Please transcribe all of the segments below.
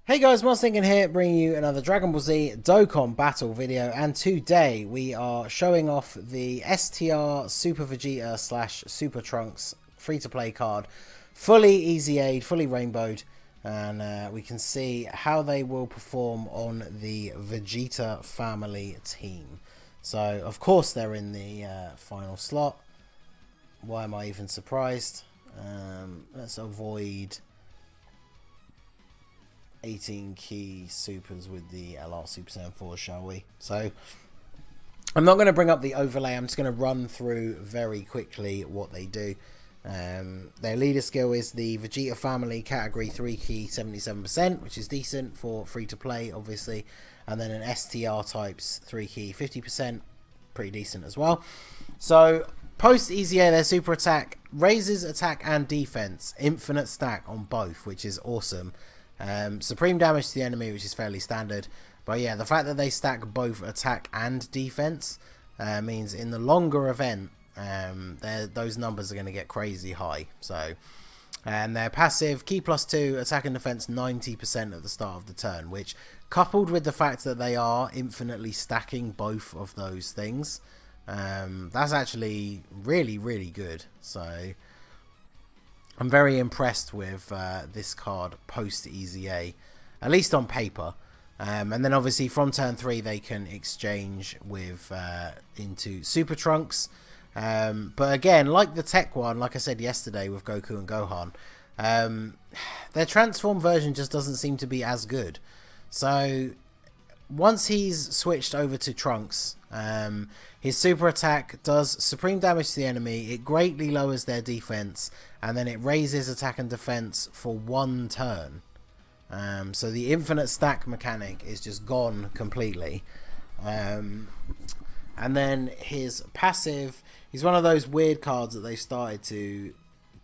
Hey guys, Thinking here, bringing you another Dragon Ball Z Dokkan battle video, and today we are showing off the STR Super Vegeta / Super Trunks free-to-play card, fully EZA'd, fully rainbowed, and we can see how they will perform on the Vegeta family team. So, of course, they're in the final slot. Why am I even surprised? Let's avoid 18 key supers with the LR Super Saiyan 4, shall we? So I'm not going to bring up the overlay. I'm just going to run through very quickly what they do. Their leader skill is the Vegeta family category 3 key 77%, which is decent for free to play, obviously. And then an STR types 3 key 50%, pretty decent as well. So post EZA, their super attack raises attack and defense, infinite stack on both, which is awesome. Supreme damage to the enemy, which is fairly standard, but yeah, the fact that they stack both attack and defense means in the longer event those numbers are going to get crazy high. So, and their passive key +2 attack and defense 90% at the start of the turn, which, coupled with the fact that they are infinitely stacking both of those things, that's actually really good. So I'm very impressed with this card post EZA, at least on paper. And then obviously from turn 3 they can exchange with into Super Trunks. But again, like the tech one, like I said yesterday with Goku and Gohan, their transform version just doesn't seem to be as good. So once he's switched over to Trunks, his super attack does supreme damage to the enemy, it greatly lowers their defense, and then it raises attack and defense for 1 turn. So the infinite stack mechanic is just gone completely. And then his passive, he's one of those weird cards that they started to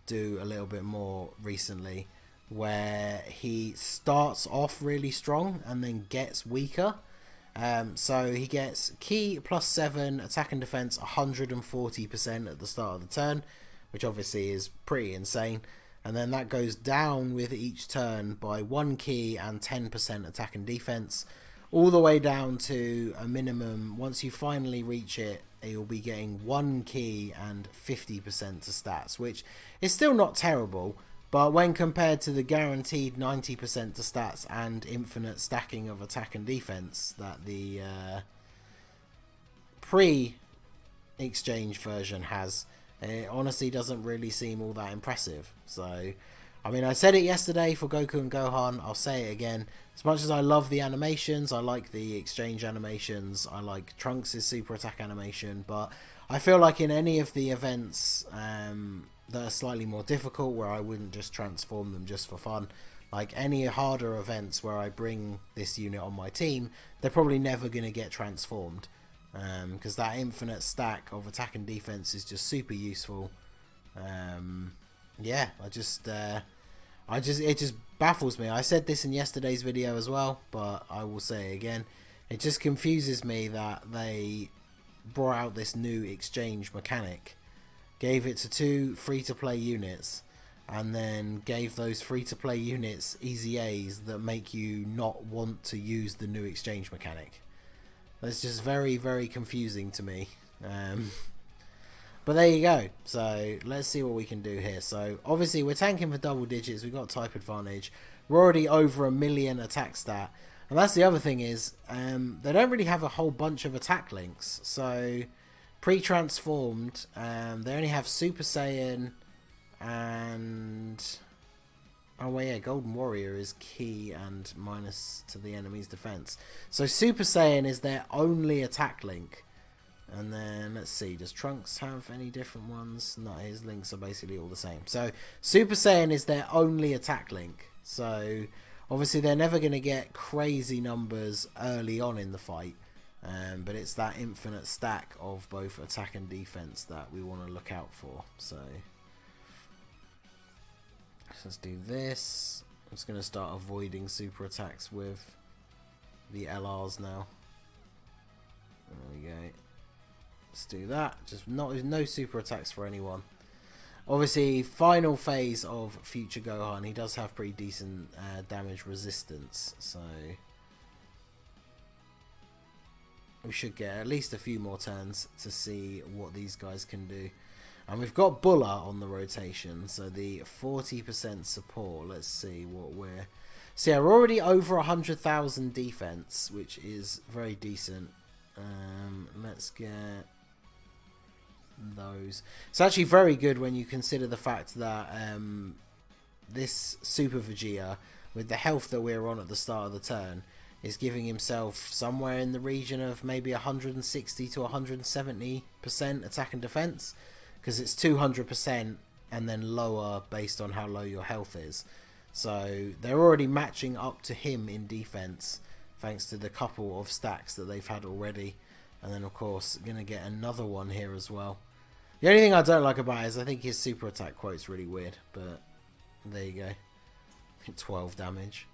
do a little bit more recently, where he starts off really strong and then gets weaker. So he gets key +7, attack and defense 140% at the start of the turn, which obviously is pretty insane. And then that goes down with each turn by 1 key and 10% attack and defense, all the way down to a minimum. Once you finally reach it, you'll be getting 1 key and 50% to stats, which is still not terrible. But when compared to the guaranteed 90% to stats and infinite stacking of attack and defense that the pre-exchange version has, it honestly doesn't really seem all that impressive. So, I mean, I said it yesterday for Goku and Gohan, I'll say it again. As much as I love the animations, I like the exchange animations, I like Trunks' super attack animation, but I feel like in any of the events that are slightly more difficult, where I wouldn't just transform them just for fun, like any harder events where I bring this unit on my team, they're probably never going to get transformed, because that infinite stack of attack and defense is just super useful. Yeah, it just baffles me. I said this in yesterday's video as well, but I will say it again. It just confuses me that they brought out this new exchange mechanic, gave it to 2 free-to-play units, and then gave those free-to-play units EZAs that make you not want to use the new exchange mechanic. That's just very confusing to me. But there you go. So let's see what we can do here. So obviously we're tanking for double digits. We've got type advantage. We're already over 1 million attack stat. And that's the other thing is, they don't really have a whole bunch of attack links. So pre-transformed, they only have Super Saiyan and, oh well, yeah, Golden Warrior is key and minus to the enemy's defense. So Super Saiyan is their only attack link. And then let's see, does Trunks have any different ones? No, his links are basically all the same. So Super Saiyan is their only attack link. So obviously they're never going to get crazy numbers early on in the fight. But it's that infinite stack of both attack and defense that we want to look out for. So let's do this. I'm just going to start avoiding super attacks with the LRs now. There we go. Let's do that. Just no super attacks for anyone. Obviously, final phase of Future Gohan, he does have pretty decent damage resistance, so we should get at least a few more turns to see what these guys can do. And we've got Bulla on the rotation, so the 40% support. Let's see what we're... So yeah, we're already over 100,000 defense, which is very decent. Let's get those. It's actually very good when you consider the fact that this Super Vegeta, with the health that we're on at the start of the turn, is giving himself somewhere in the region of maybe 160 to 170% attack and defense, because it's 200% and then lower based on how low your health is. So they're already matching up to him in defense, thanks to the couple of stacks that they've had already. And then, of course, going to get another one here as well. The only thing I don't like about it is I think his super attack quote's really weird. But there you go. 12 damage.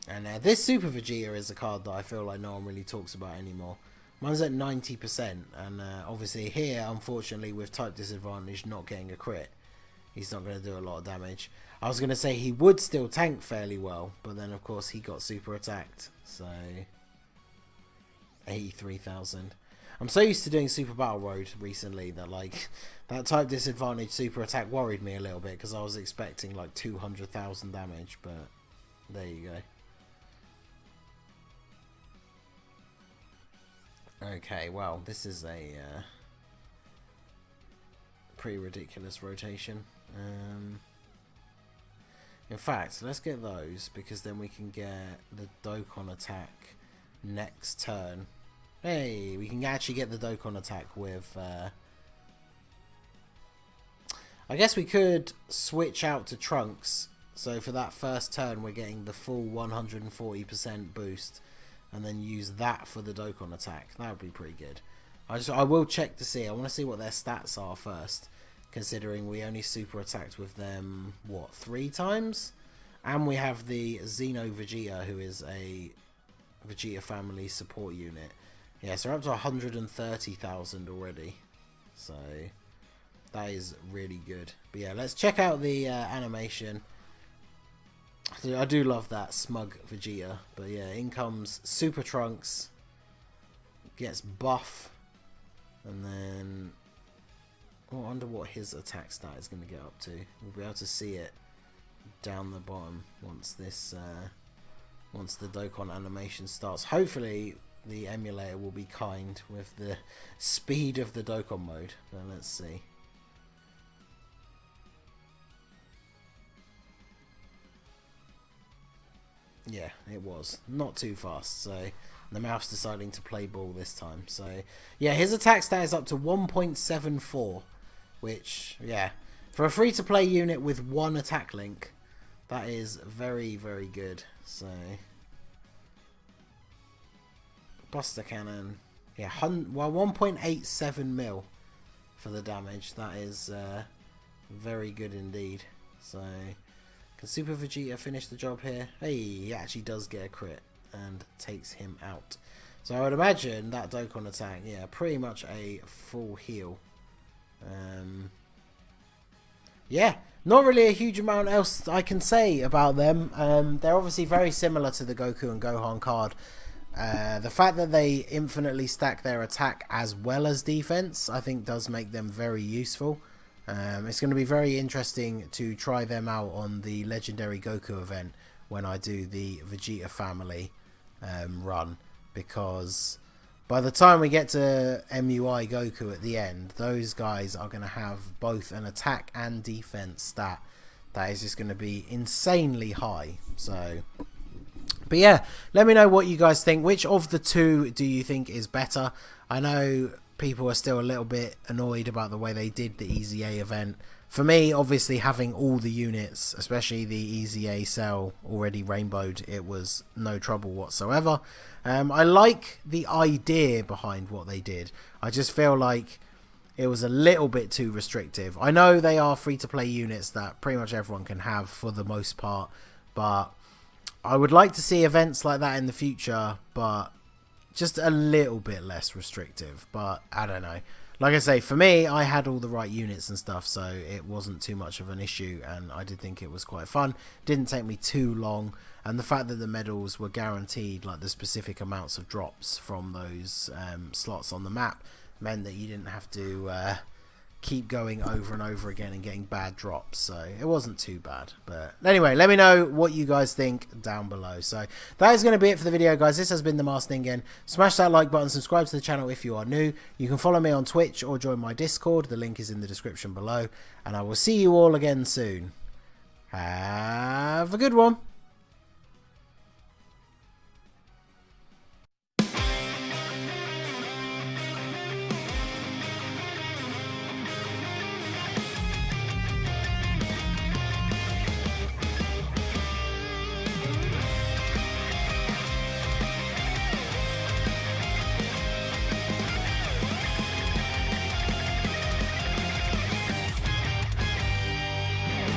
And this Super Vegeta is a card that I feel like no one really talks about anymore. Mine's at 90%. And obviously here, unfortunately, with type disadvantage not getting a crit, he's not going to do a lot of damage. I was going to say he would still tank fairly well, but then of course he got super attacked. So 83,000. I'm so used to doing Super Battle Road recently that like that type disadvantage super attack worried me a little bit, because I was expecting like 200,000 damage, but there you go. Okay, well, this is a pretty ridiculous rotation. In fact, let's get those, because then we can get the Dokkan attack next turn. Hey, we can actually get the Dokkan attack with... I guess we could switch out to Trunks. So for that first turn, we're getting the full 140% boost, and then use that for the Dokkan attack. That would be pretty good. I will check to see. I want to see what their stats are first, considering we only super attacked with them, what, 3 times? And we have the Xeno Vegeta, who is a Vegeta family support unit. Yeah, so we're up to 130,000 already. So that is really good. But yeah, let's check out the animation. I do love that smug Vegeta. But yeah, in comes Super Trunks. Gets buff. And then... I wonder what his attack stat is going to get up to. We'll be able to see it down the bottom once this, once the Dokkan animation starts. Hopefully the emulator will be kind with the speed of the Dokkan mode. But let's see. Yeah, it was not too fast. So the mouse deciding to play ball this time. So yeah, his attack stat is up to 1.74. Which, yeah, for a free-to-play unit with 1 attack link, that is very, very good. So, Buster Cannon, yeah, well, 1.87 mil for the damage. That is very good indeed. So, can Super Vegeta finish the job here? Hey, he actually does get a crit and takes him out. So I would imagine that Dokkan attack, yeah, pretty much a full heal. Yeah, not really a huge amount else I can say about them. They're obviously very similar to the Goku and Gohan card. The fact that they infinitely stack their attack as well as defense, I think does make them very useful. It's going to be very interesting to try them out on the Legendary Goku event when I do the Vegeta family run, because by the time we get to MUI Goku at the end, those guys are going to have both an attack and defense stat that is just going to be insanely high. So, but yeah, let me know what you guys think. Which of the two do you think is better? I know people are still a little bit annoyed about the way they did the EZA event. For me, obviously, having all the units, especially the EZA cell, already rainbowed, it was no trouble whatsoever. I like the idea behind what they did. I just feel like it was a little bit too restrictive. I know they are free-to-play units that pretty much everyone can have for the most part, but I would like to see events like that in the future, but just a little bit less restrictive. But I don't know. like I say, for me, I had all the right units and stuff, so it wasn't too much of an issue, and I did think it was quite fun. Didn't take me too long, and the fact that the medals were guaranteed, like the specific amounts of drops from those slots on the map, meant that you didn't have to keep going over and over again and getting bad drops, so it wasn't too bad. But anyway, let me know what you guys think down below. So that is going to be it for the video, guys. This has been the Masked Ningen. Smash that like button, subscribe to the channel if you are new. You can follow me on Twitch or join my Discord. The link is in the description below, and I will see you all again soon. Have a good one.